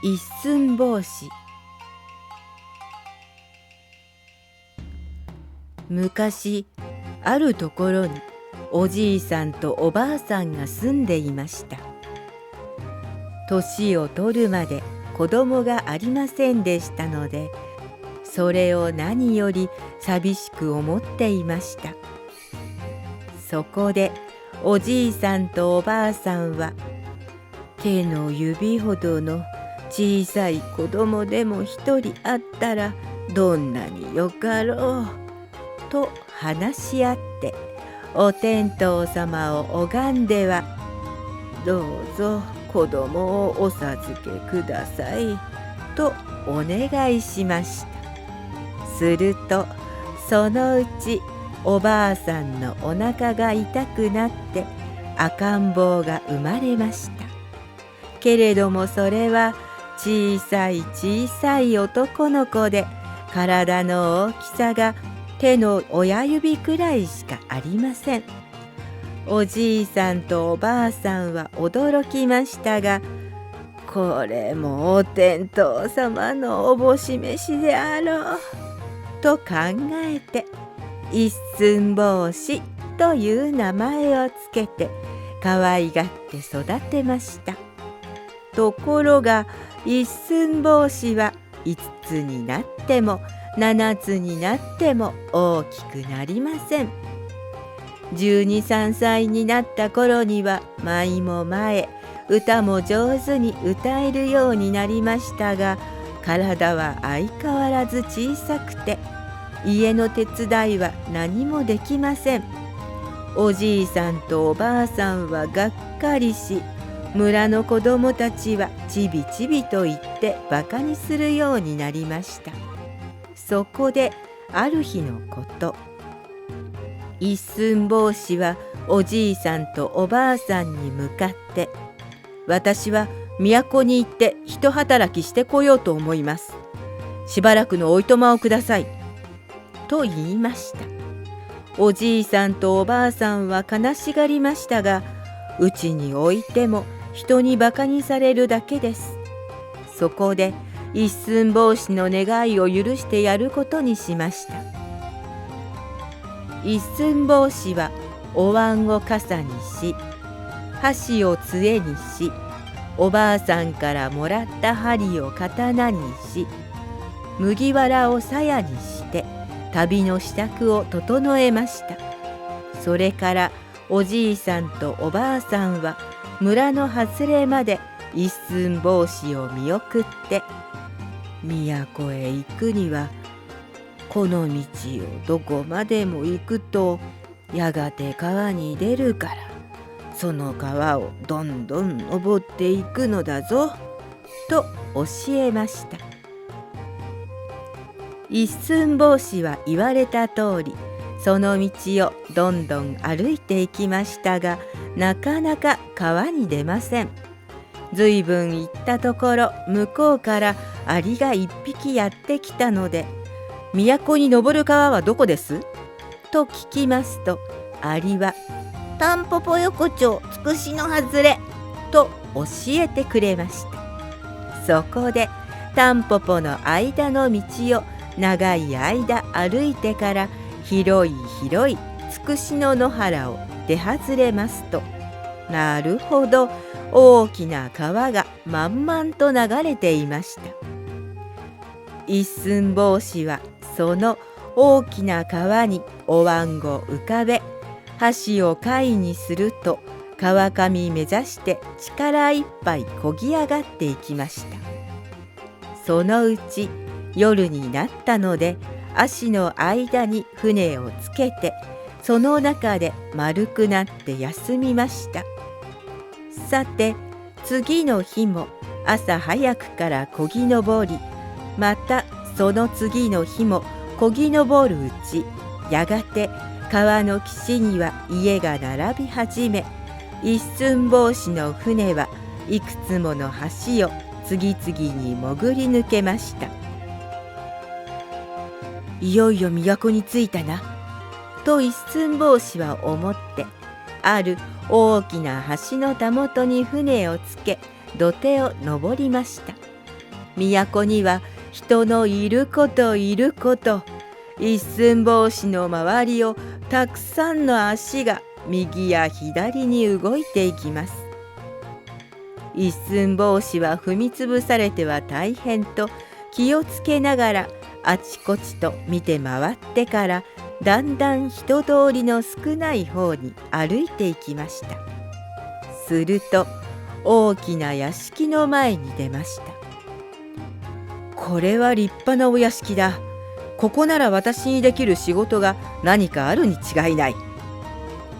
一寸法師。昔あるところにおじいさんとおばあさんが住んでいました。年を取るまで子供がありませんでしたので、それを何より寂しく思っていました。そこでおじいさんとおばあさんは、手の指ほどの小さい子供でも一人あったらどんなによかろうと話し合って、お天道様を拝んでは、どうぞ子供をお授けくださいとお願いしました。するとそのうちおばあさんのお腹が痛くなって赤ん坊が生まれました。けれどもそれは小さい小さい男の子で、体の大きさが手の親指くらいしかありません。おじいさんとおばあさんは驚きましたが、これもお天道様のおぼし飯であろうと考えて、一寸法師という名前をつけて可愛がって育てました。ところが一寸法師は5つになっても7つになっても大きくなりません。12、13歳になった頃には舞も前、歌も上手に歌えるようになりましたが、体は相変わらず小さくて、家の手伝いは何もできません。おじいさんとおばあさんはがっかりし、村の子供たちはちびちびと言ってバカにするようになりました。そこである日のこと、一寸法師はおじいさんとおばあさんに向かって、私は都に行って一働きしてこようと思います。しばらくのおいとまをください。と言いました。おじいさんとおばあさんは悲しがりましたが、うちにおいても人にバカにされるだけです。そこで一寸法師の願いを許してやることにしました。一寸法師はお椀を傘にし、箸を杖にし、おばあさんからもらった針を刀にし、麦わらを鞘にして旅の支度を整えました。それからおじいさんとおばあさんは村の外れまで一寸法師を見送って、都へ行くにはこの道をどこまでも行くとやがて川に出るから、その川をどんどん登っていくのだぞと教えました。一寸法師は言われた通り、その道をどんどん歩いていきましたが、なかなか川に出ません。ずいぶん行ったところ、向こうからアリが一匹やってきたので、都に登る川はどこです?と聞きますと、アリはタンポポ横丁つくしの外れと教えてくれました。そこでタンポポの間の道を長い間歩いてから、広い広いつくしの野原を出外れますと、なるほど、大きな川が満々と流れていました。一寸法師はその大きな川にお椀を浮かべ、箸を貝にすると川上目指して力いっぱい漕ぎ上がっていきました。そのうち夜になったので、足の間に船をつけて、その中で丸くなって休みました。さて次の日も朝早くから漕ぎ登り、またその次の日も漕ぎ登るうち、やがて川の岸には家が並び始め、一寸法師の船はいくつもの橋を次々に潜り抜けました。いよいよ都に着いたなと一寸法師は思って、ある大きな橋のたもとに船をつけ、土手を登りました。都には人のいることいること、一寸法師の周りをたくさんの足が右や左に動いていきます。一寸法師は踏みつぶされては大変と気をつけながらあちこちと見て回ってから、だんだん人通りの少ない方に歩いていきました。すると大きな屋敷の前に出ました。これは立派なお屋敷だ。ここなら私にできる仕事が何かあるに違いない。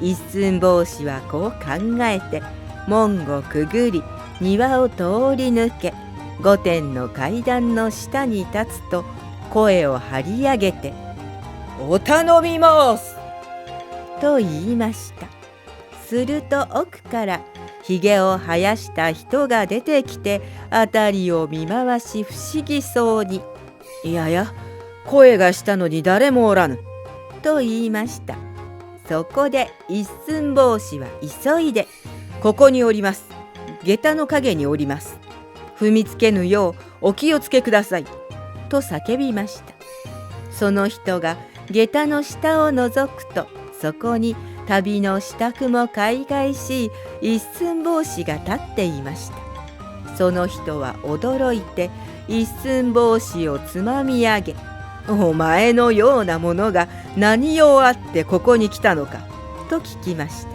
一寸法師はこう考えて、門をくぐり庭を通り抜け、御殿の階段の下に立つと声を張り上げて「お頼みます!」と言いました。すると奥からひげを生やした人が出てきて、辺りを見回し不思議そうに「いやや、声がしたのに誰もおらぬ」と言いました。そこで一寸法師は急いで「ここにおります。下駄の陰におります。踏みつけぬようお気をつけください」と叫びました。その人が下駄の下を覗くと、そこに旅の支度も海外しい一寸法師が立っていました。その人は驚いて一寸法師をつまみ上げ「お前のようなものが何用あってここに来たのか」と聞きました。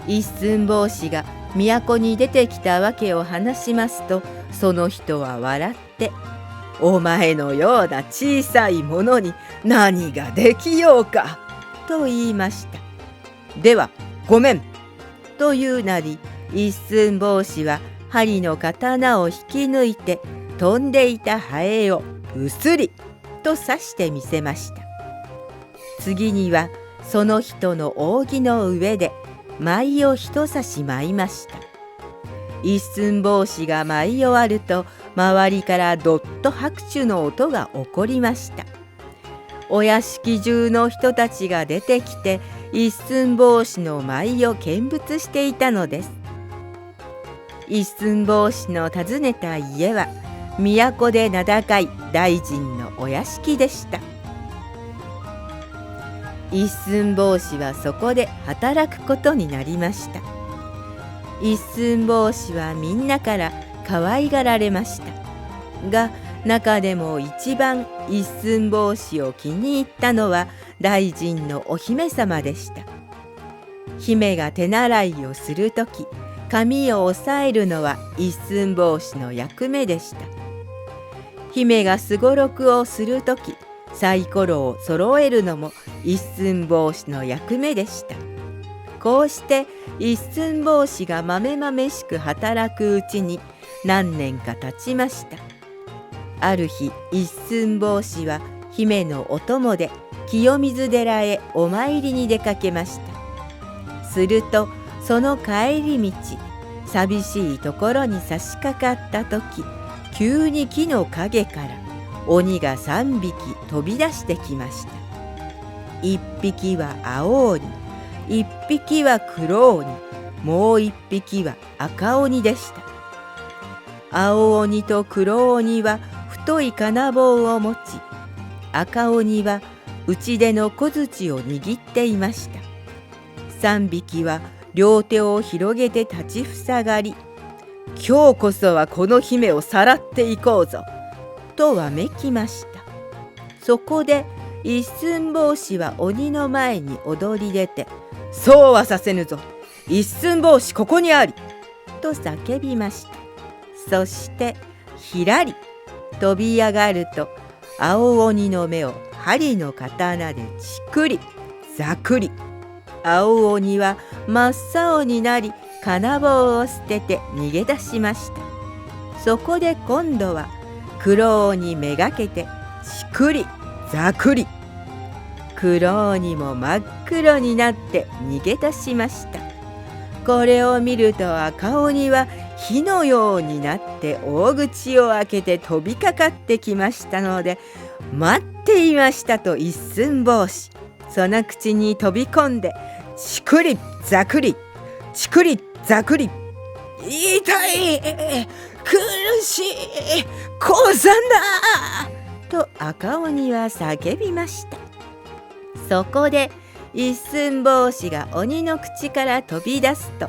一寸法師が都に出てきたわけを話しますと、その人は笑って「お前のような小さいものに何ができようか」と言いました。ではごめんというなり、一寸法師は針の刀を引き抜いて飛んでいたハエをうすりと刺してみせました。次にはその人の扇の上で舞を一刺し舞いました。一寸法師が舞い終わると、周りからどっと拍手の音が起こりました。お屋敷中の人たちが出てきて、一寸法師の舞を見物していたのです。一寸法師の訪ねた家は、都で名高い大臣のお屋敷でした。一寸法師はそこで働くことになりました。一寸法師はみんなから可愛がられましたが、中でも一番一寸法師を気に入ったのは大臣のお姫様でした。姫が手習いをするとき、髪を押さえるのは一寸法師の役目でした。姫がすごろくをするとき、サイコロを揃えるのも一寸法師の役目でした。こうして一寸法師がまめまめしく働くうちに何年か経ちました。ある日、一寸法師は姫のお供で清水寺へお参りに出かけました。するとその帰り道、寂しいところに差し掛かった時、急に木の陰から鬼が3匹飛び出してきました。1匹は青鬼、1匹は黒鬼、もう1匹は赤鬼でした。青鬼と黒鬼は太い金棒を持ち、赤鬼は打ち出の小槌を握っていました。3匹は両手を広げて立ちふさがり、今日こそはこの姫をさらっていこうぞとわめきました。そこで一寸法師は鬼の前に躍り出て、そうはさせぬぞ、一寸法師ここにありと叫びました。そしてひらり飛び上がると、青鬼の目を針の刀でチクリザクリ。青鬼は真っ青になり、金棒を捨てて逃げ出しました。そこで今度は黒鬼めがけてチクリザクリ。黒鬼も真っ黒になって逃げ出しました。これを見ると赤鬼は火のようになって大口を開けて飛びかかってきましたので、待っていましたと一寸法師、その口に飛び込んでチクリザクリチクリザクリ。痛い、苦しい小さなと赤鬼は叫びました。そこで一寸法師が鬼の口から飛び出すと、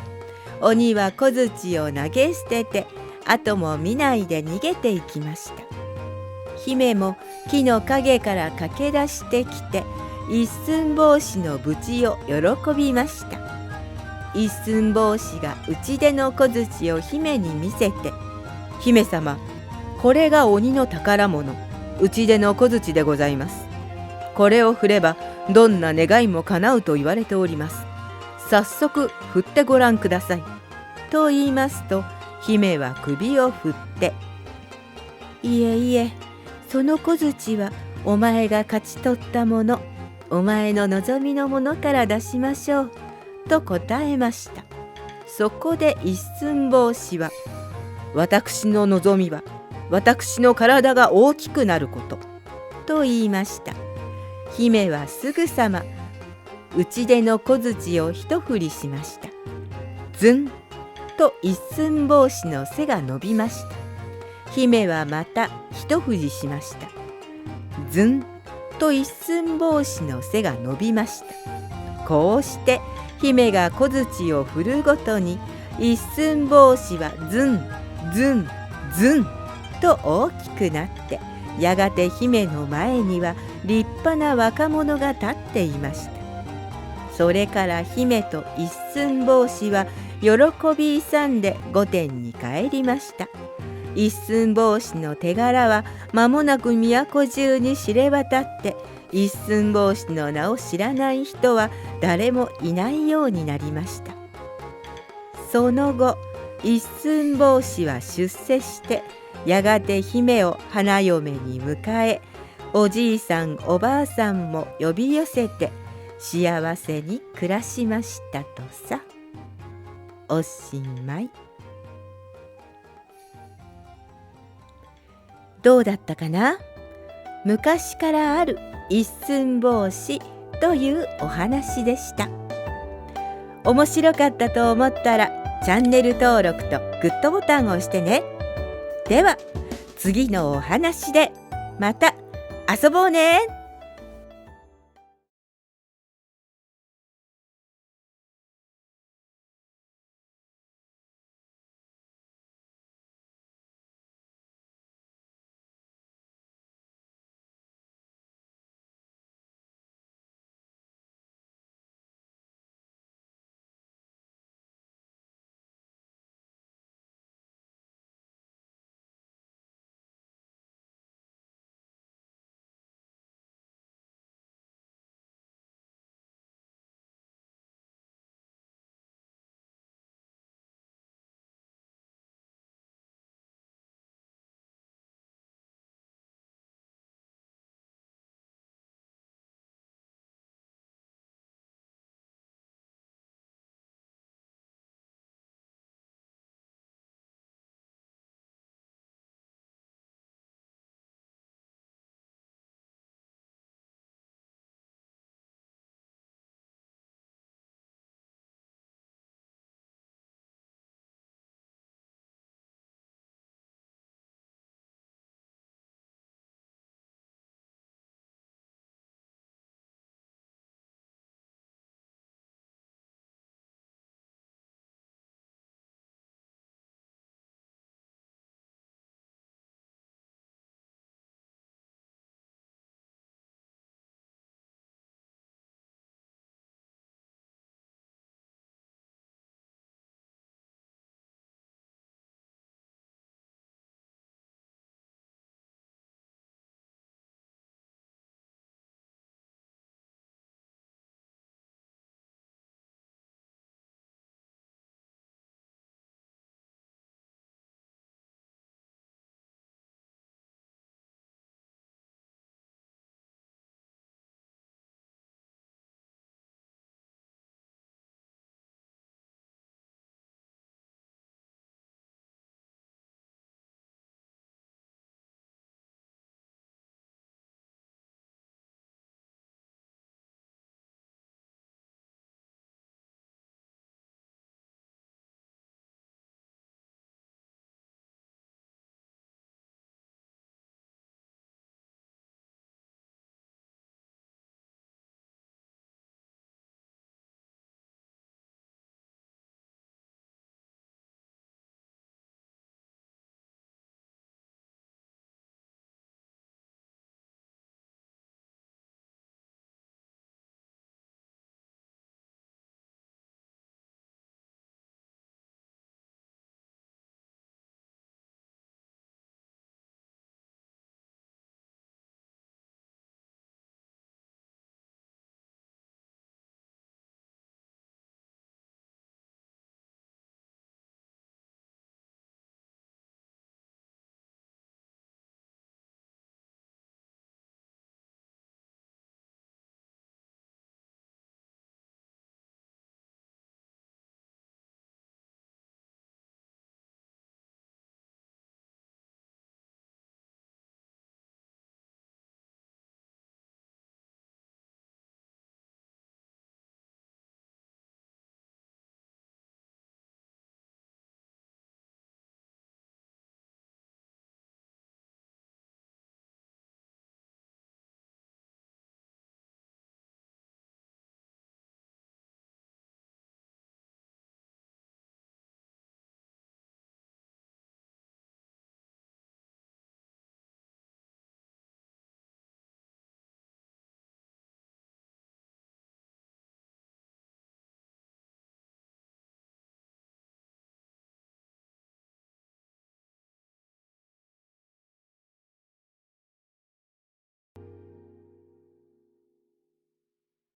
鬼は小槌を投げ捨てて後も見ないで逃げていきました。姫も木の陰から駆け出してきて一寸法師の無事を喜びました。一寸法師が打ち出の小槌を姫に見せて、姫様、これが鬼の宝物、打ち出の小槌でございます。これを振ればどんな願いも叶うと言われております。早速振ってごらんください。と言いますと、姫は首を振って、いえいえ、その小槌はお前が勝ち取ったもの、お前の望みのものから出しましょう。と答えました。そこで一寸法師は、私の望みは私の体が大きくなること。と言いました。姫はすぐさま打ち出の小槌を一振りしました。ずんと一寸法師の背が伸びました。姫はまた一振りしました。ずんと一寸法師の背が伸びました。こうして姫が小槌を振るごとに一寸法師はずんずんずんと大きくなって、やがて姫の前には立派な若者が立っていました。それから姫と一寸法師は喜び勇んで御殿に帰りました。一寸法師の手柄は間もなく都中に知れ渡って、一寸法師の名を知らない人は誰もいないようになりました。その後、一寸法師は出世して、やがて姫を花嫁に迎え、おじいさんおばあさんも呼び寄せて幸せに暮らしましたとさ。おしまい。どうだったかな？昔からある一寸法師というお話でした。面白かったと思ったらチャンネル登録とグッドボタンを押してね。では次のお話でまた遊ぼうね。